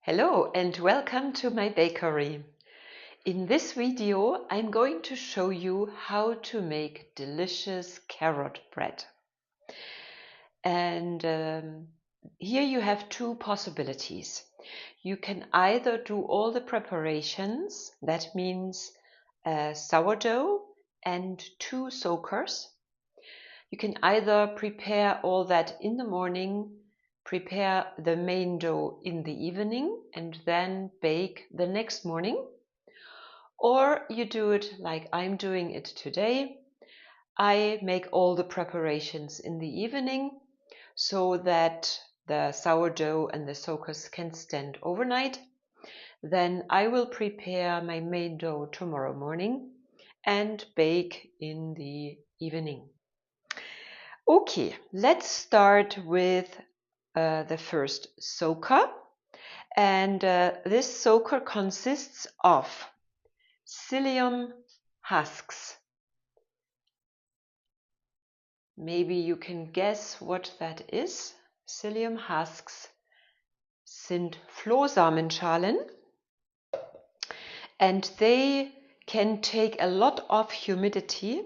Hello and welcome to my bakery. In this video I'm going to show you how to make delicious carrot bread. And here you have two possibilities. You can either do all the preparations, that means sourdough and 2 soakers. You can either prepare all that in the morning, prepare the main dough in the evening and then bake the next morning. Or you do it like I'm doing it today. I make all the preparations in the evening so that the sourdough and the soakers can stand overnight. Then I will prepare my main dough tomorrow morning and bake in the evening. Okay, let's start with the first soaker. And this soaker consists of psyllium husks. Maybe you can guess what that is. Psyllium husks sind Flohsamenschalen, and they can take a lot of humidity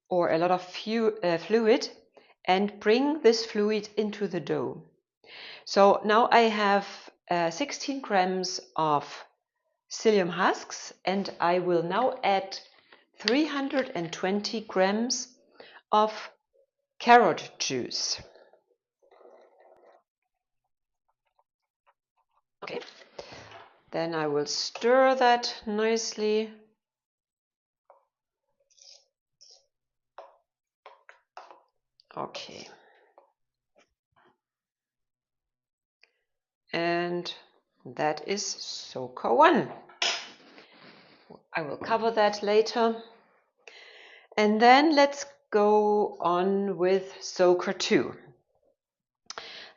or a lot of fluid and bring this fluid into the dough. So now I have 16 grams of psyllium husks, and I will now add 320 grams of carrot juice. Okay, then I will stir that nicely. Okay. And that is soaker 1. I will cover that later. And then let's go on with soaker 2.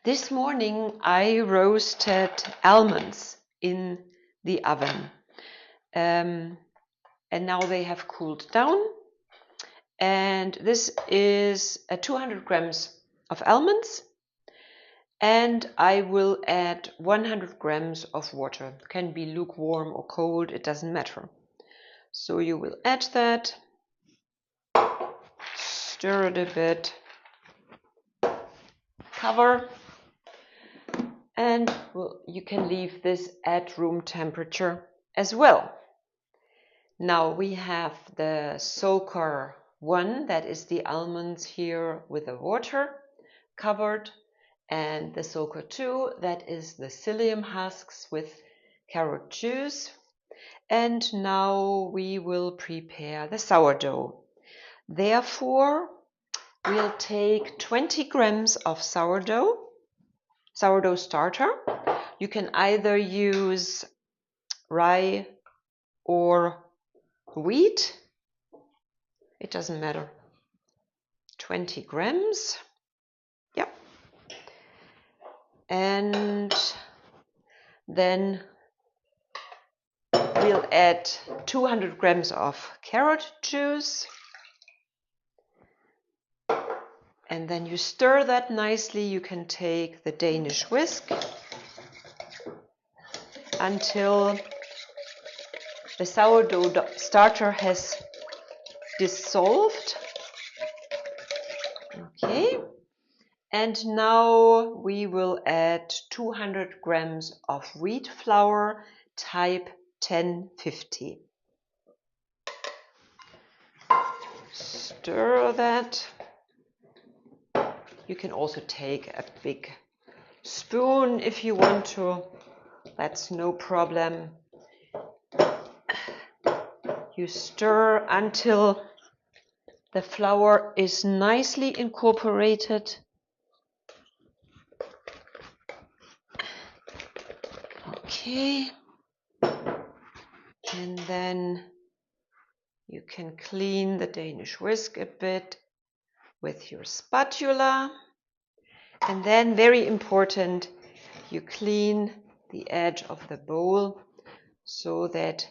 This morning I roasted almonds in the oven. And now they have cooled down. And this is 200 grams of almonds. And I will add 100 grams of water. It can be lukewarm or cold, it doesn't matter. So you will add that, stir it a bit, cover, and you can leave this at room temperature as well. Now we have the soaker 1, that is the almonds here with the water covered, and the soaker 2, that is the psyllium husks with carrot juice. And now we will prepare the sourdough. Therefore, we'll take 20 grams of sourdough starter. You can either use rye or wheat. It doesn't matter. 20 grams. Yep. And then we'll add 200 grams of carrot juice. And then you stir that nicely. You can take the Danish whisk until the sourdough starter has dissolved. Okay. And now we will add 200 grams of wheat flour type 1050. Stir that. You can also take a big spoon if you want to. That's no problem. You stir until the flour is nicely incorporated. Okay. And then you can clean the Danish whisk a bit with your spatula. And then, very important, you clean the edge of the bowl so that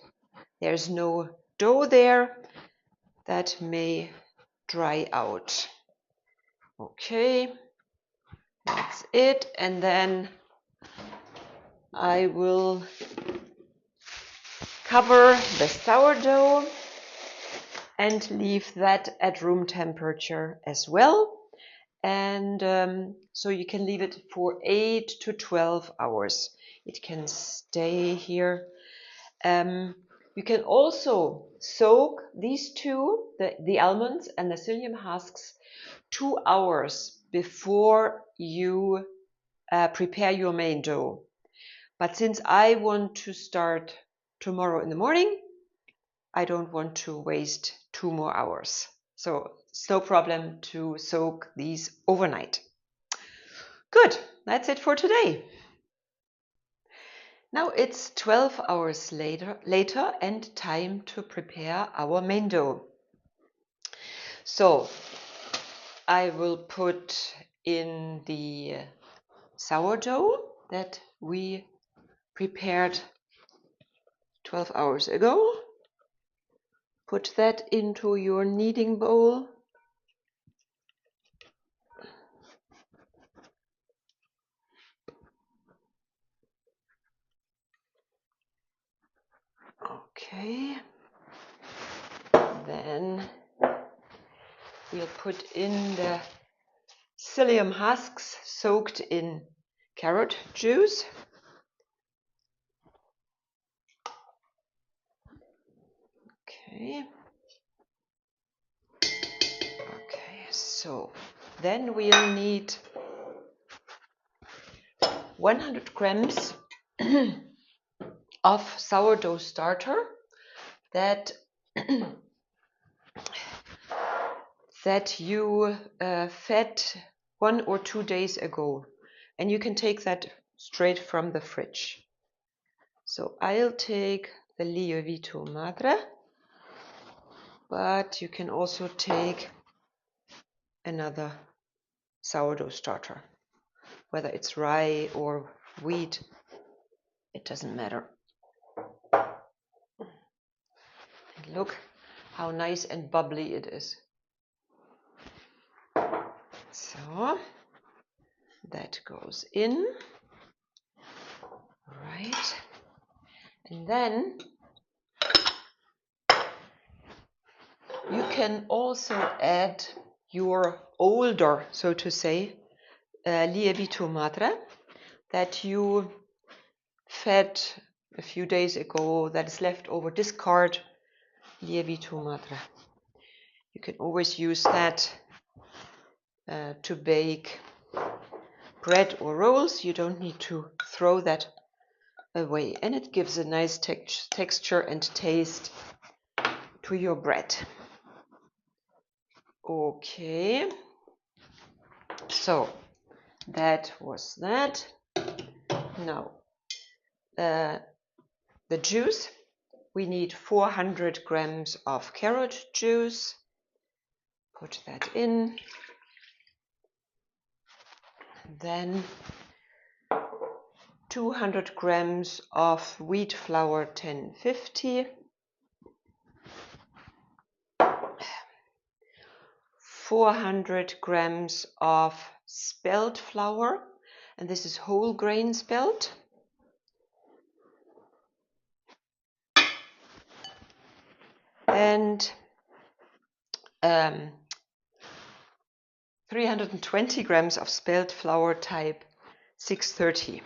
there's no dough there that may dry out. Okay, that's it. And then I will cover the sourdough and leave that at room temperature as well. And so you can leave it for 8 to 12 hours. It can stay here. You can also soak these two, the almonds and the psyllium husks, 2 hours before you prepare your main dough. But since I want to start tomorrow in the morning, I don't want to waste 2 more hours. So it's no problem to soak these overnight. Good, that's it for today. Now it's 12 hours later and time to prepare our main dough. So I will put in the sourdough that we prepared 12 hours ago. Put that into your kneading bowl. Okay. Then we'll put in the psyllium husks soaked in carrot juice. Okay. Okay, so then we'll need 100 grams of sourdough starter that you fed 1 or 2 days ago, and you can take that straight from the fridge. So I'll take the lievito madre, but you can also take another sourdough starter, whether it's rye or wheat, it doesn't matter. And look how nice and bubbly it is. So that goes in, right, and then you can also add your older, so to say, lievito madre that you fed a few days ago, that is left over. Discard lievito madre. You can always use that to bake bread or rolls. You don't need to throw that away, and it gives a nice texture and taste to your bread. Okay, so that was that. Now the juice, we need 400 grams of carrot juice. Put that in. Then 200 grams of wheat flour 1050. 400 grams of spelt flour, and this is whole grain spelt. And 320 grams of spelt flour type 630.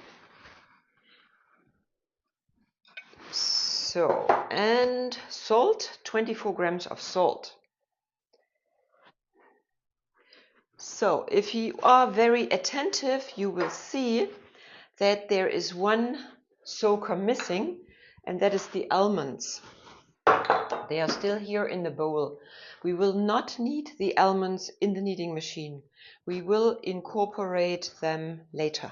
So, and salt, 24 grams of salt. So, if you are very attentive, you will see that there is one soaker missing, and that is the almonds. They are still here in the bowl. We will not need the almonds in the kneading machine. We will incorporate them later.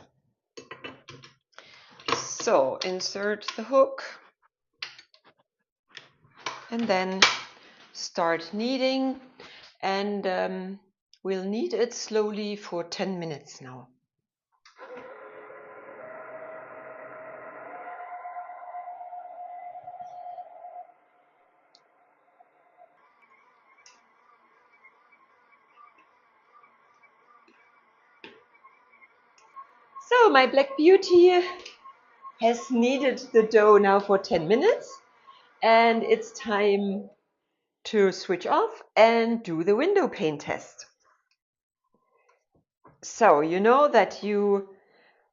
So insert the hook and then start kneading, and we'll knead it slowly for 10 minutes now. So my black beauty has kneaded the dough now for 10 minutes, and it's time to switch off and do the window pane test. So you know that you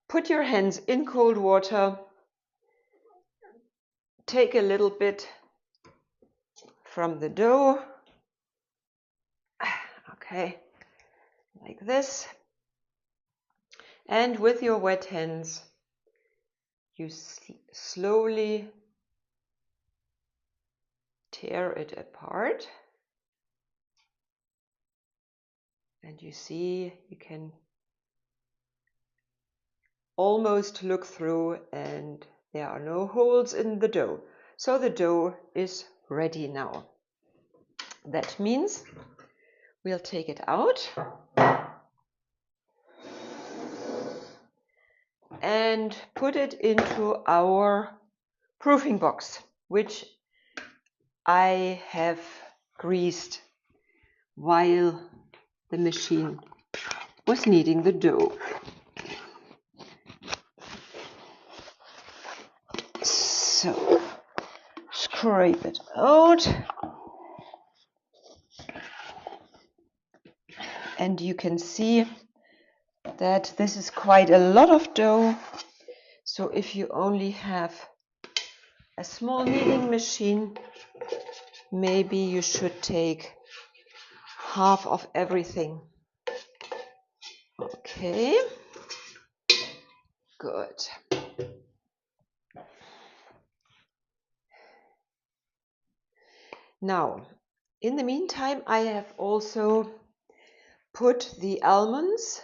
put your hands in cold water, take a little bit from the dough, okay, like this, and with your wet hands you slowly tear it apart, and you see you can almost look through and there are no holes in the dough. So the dough is ready now. That means we'll take it out and put it into our proofing box, which I have greased while the machine was kneading the dough. So scrape it out, and you can see that this is quite a lot of dough. So if you only have a small kneading machine, maybe you should take half of everything. Okay, good. Now, in the meantime, I have also put the almonds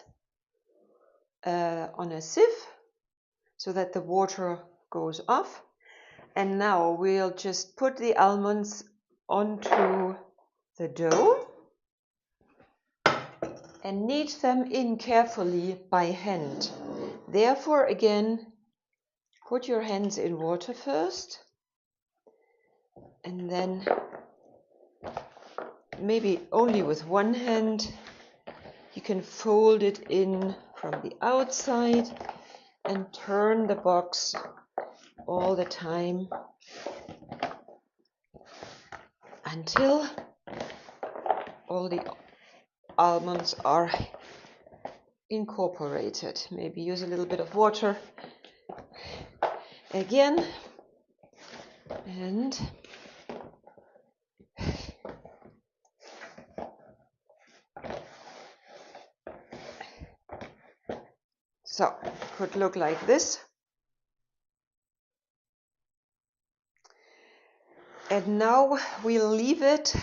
on a sieve so that the water goes off. And now we'll just put the almonds onto the dough and knead them in carefully by hand. Therefore, again, put your hands in water first, and then maybe only with one hand you can fold it in from the outside and turn the box all the time until all the almonds are incorporated. Maybe use a little bit of water again, and so it could look like this. And now we'll leave it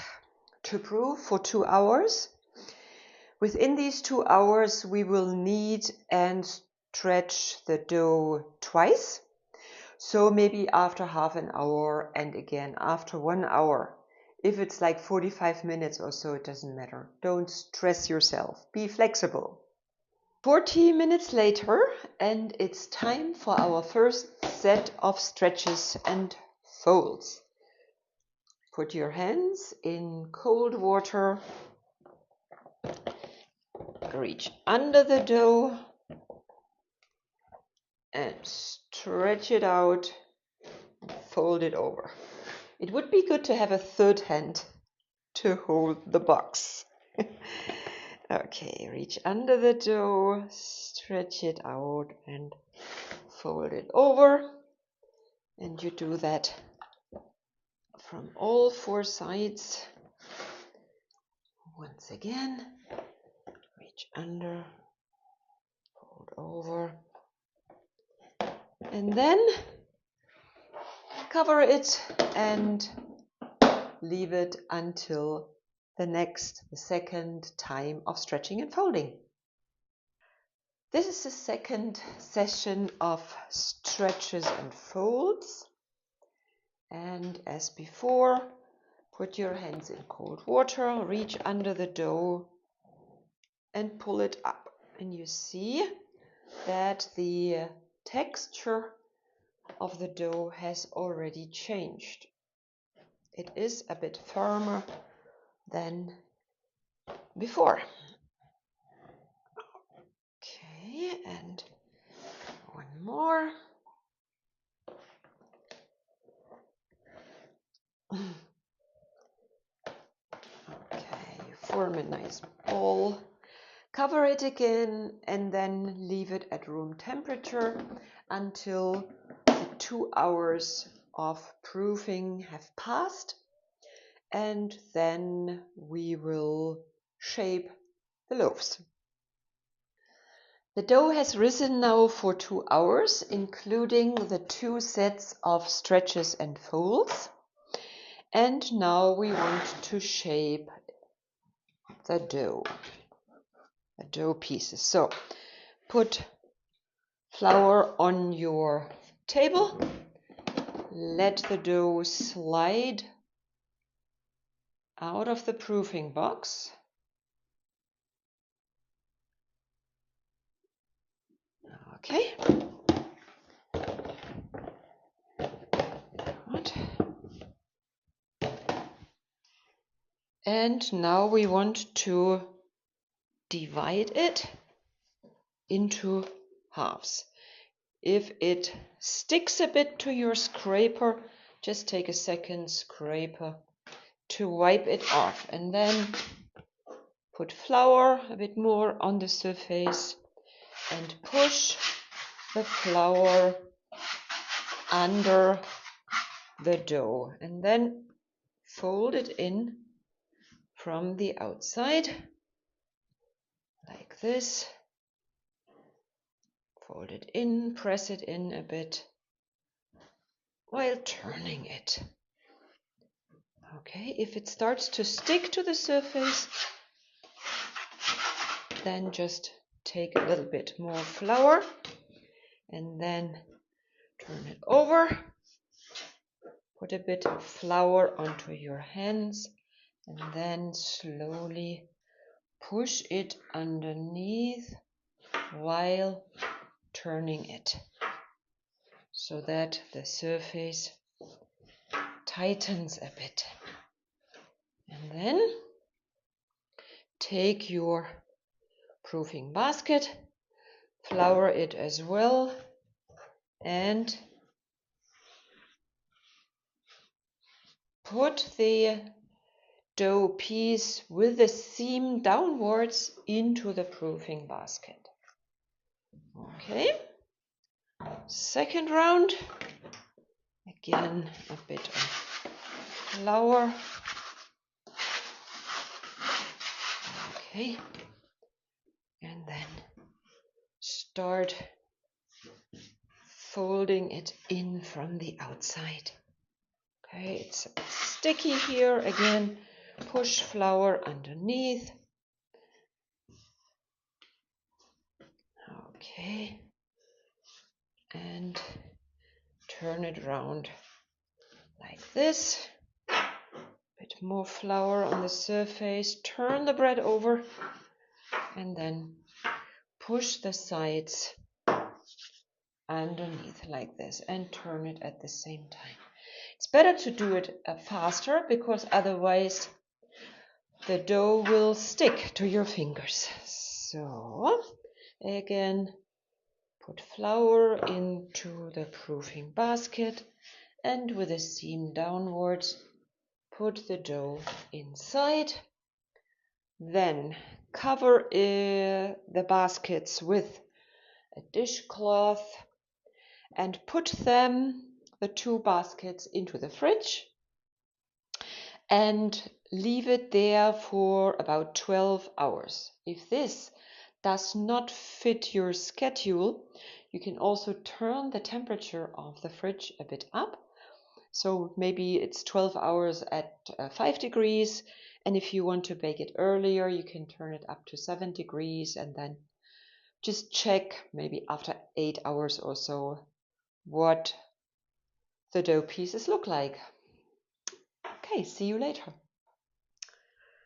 to brew for 2 hours. Within these 2 hours we will knead and stretch the dough twice. So maybe after half an hour and again after 1 hour. If it's like 45 minutes or so, it doesn't matter. Don't stress yourself. Be flexible. 40 minutes later, and it's time for our first set of stretches and folds. Put your hands in cold water, reach under the dough and stretch it out, fold it over. It would be good to have a third hand to hold the box. Okay, reach under the dough, stretch it out and fold it over. And you do that from all 4 sides. Once again, reach under, fold over, and then cover it and leave it until the second time of stretching and folding. This is the second session of stretches and folds. And as before, put your hands in cold water, reach under the dough and pull it up. And you see that the texture of the dough has already changed. It is a bit firmer than before. Okay, and one more. Okay, form a nice ball. Cover it again and then leave it at room temperature until the 2 hours of proofing have passed. And then we will shape the loaves. The dough has risen now for 2 hours, including the 2 sets of stretches and folds. And now we want to shape the dough pieces. So put flour on your table, let the dough slide out of the proofing box. Okay. Good. And now we want to divide it into halves. If it sticks a bit to your scraper, just take a second scraper to wipe it off, and then put flour a bit more on the surface and push the flour under the dough, and then fold it in from the outside like this. Fold it in, press it in a bit while turning it. Okay, if it starts to stick to the surface, then just take a little bit more flour and then turn it over. Put a bit of flour onto your hands and then slowly push it underneath while turning it so that the surface tightens a bit. And then take your proofing basket, flour it as well, and put the dough piece with the seam downwards into the proofing basket. Okay, second round, again a bit of flour. Okay, and then start folding it in from the outside. Okay, it's sticky here. Again, push flour underneath. Okay, and turn it around like this. Bit more flour on the surface. Turn the bread over and then push the sides underneath like this and turn it at the same time. It's better to do it faster because otherwise the dough will stick to your fingers. So again, put flour into the proofing basket and with a seam downwards, put the dough inside. Then cover the baskets with a dishcloth and put them, the 2 baskets, into the fridge and leave it there for about 12 hours. If this does not fit your schedule, you can also turn the temperature of the fridge a bit up. So maybe it's 12 hours at 5 degrees, and if you want to bake it earlier, you can turn it up to 7 degrees and then just check maybe after 8 hours or so what the dough pieces look like. Okay, see you later.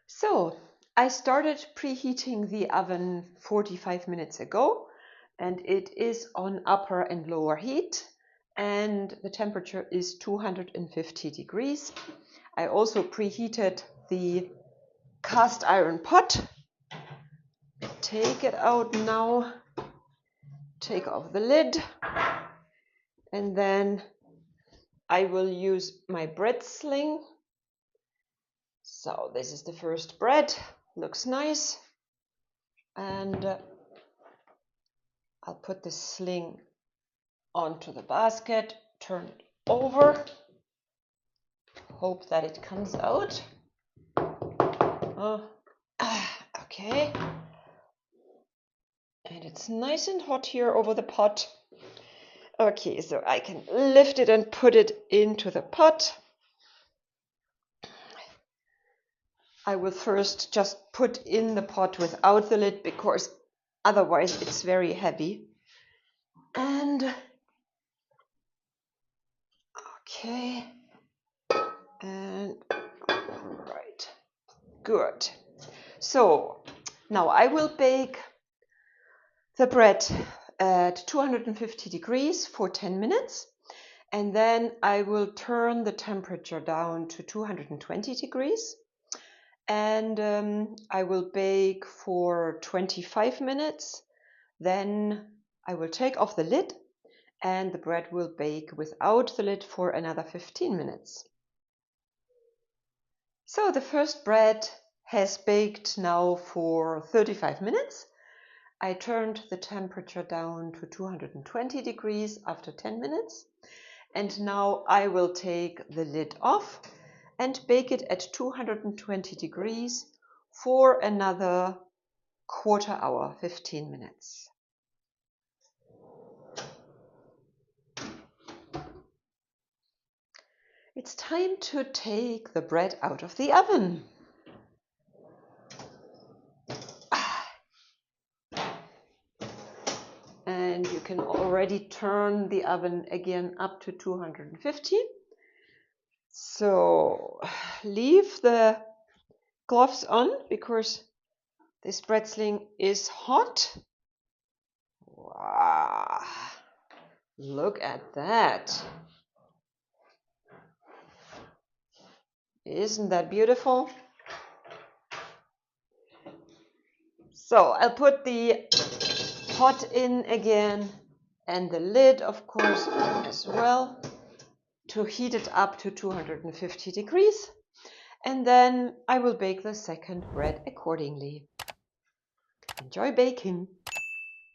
So I started preheating the oven 45 minutes ago, and it is on upper and lower heat, and the temperature is 250 degrees. I also preheated the cast iron pot. Take it out now, take off the lid, and then I will use my bread sling So this is the first bread, looks nice. And I'll put the sling onto the basket, turn it over, hope that it comes out. Okay. And it's nice and hot here over the pot. Okay, so I can lift it and put it into the pot. I will first just put in the pot without the lid because otherwise it's very heavy. And okay, and right, good. So now I will bake the bread at 250 degrees for 10 minutes. And then I will turn the temperature down to 220 degrees. And I will bake for 25 minutes. Then I will take off the lid and the bread will bake without the lid for another 15 minutes. So the first bread has baked now for 35 minutes. I turned the temperature down to 220 degrees after 10 minutes. And now I will take the lid off and bake it at 220 degrees for another quarter hour, 15 minutes. It's time to take the bread out of the oven. And you can already turn the oven again up to 250. So leave the gloves on because this bread sling is hot. Wow, look at that. Isn't that beautiful? So I'll put the pot in again and the lid, of course, as well to heat it up to 250 degrees. And then I will bake the second bread accordingly. Enjoy baking!